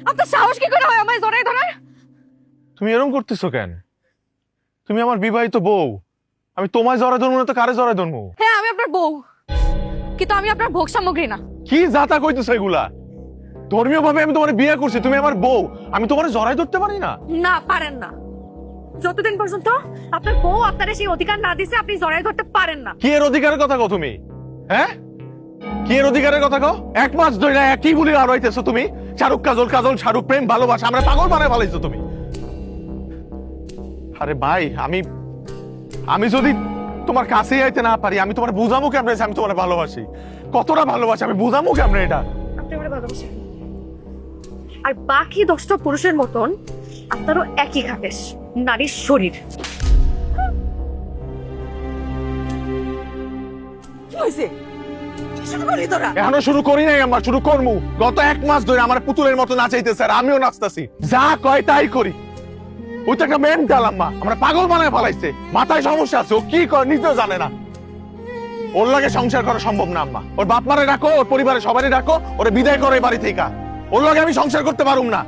আপনার সাহস কি করে হয় আমায় জড়াই ধরার? তুমি এরকম করতেছো কেন? তুমি আমার বিবাহিত বউ, আমি তোমায় জড়াই ধরবো না তো কারে জড়াই ধরবো? হ্যাঁ আমি আপনার বউ, কিন্তু আমি আপনার ভোগ সামগ্রী না। কি যাতা কইতেছো এগুলা? ধর্মীয় ভাবে আমি তোমার বিয়ে করছি, তুমি আমার বউ, আমি তোমার জড়াই ধরতে পারি না? না পারেন না। যতদিন পর্যন্ত আপনার বউ আপনার সেই অধিকার না দিছে আপনি জড়াই ধরতে পারেন না। কি এর অধিকারের কথা কও তুমি? হ্যাঁ, কি এর অধিকারের কথা কও? 1 মাস ধরে একই বলি আর হইতেছো তুমি। শাহরুখ কাজল, কাজল শাহরুখ, প্রেম ভালোবাসা, আমরা পাগল বানায় ফেলাইছো তুমি। আরে ভাই, আমি যদি তোমার কাছেই আইতে না পারি, আমি তোমার বুঝামো কেমনে যে আমি তোমার ভালোবাসি, কতটা ভালোবাসি আমি বুঝামো কেমনে এটা? আপনি আমার ভালোবাসেন, আর বাকি 10টা পুরুষের মতন আপনারও একই খাবেশ, নারীর শরীর। এখনো শুরু করি নাই, আমরা শুরু করবো। গত 1 মাস ধরে আমার পুতুলের মতো নাচাইতেছে আর আমিও নাচতাছি, যা কয় তাই করি। ওই তো একটা মেন্টাল আম্মা, আমরা পাগল বানায় ফেলাইছে। মাথায় সমস্যা আছে, ও কি করে নিজেও জানে না। ওর লাগে সংসার করা সম্ভব না আম্মা। ওর বাপ মারে ডাকো, ওর পরিবারের সবারই ডাকো, ওরে বিদায় করো এই বাড়ি থেকে। ওর লাগে আমি সংসার করতে পারুম না।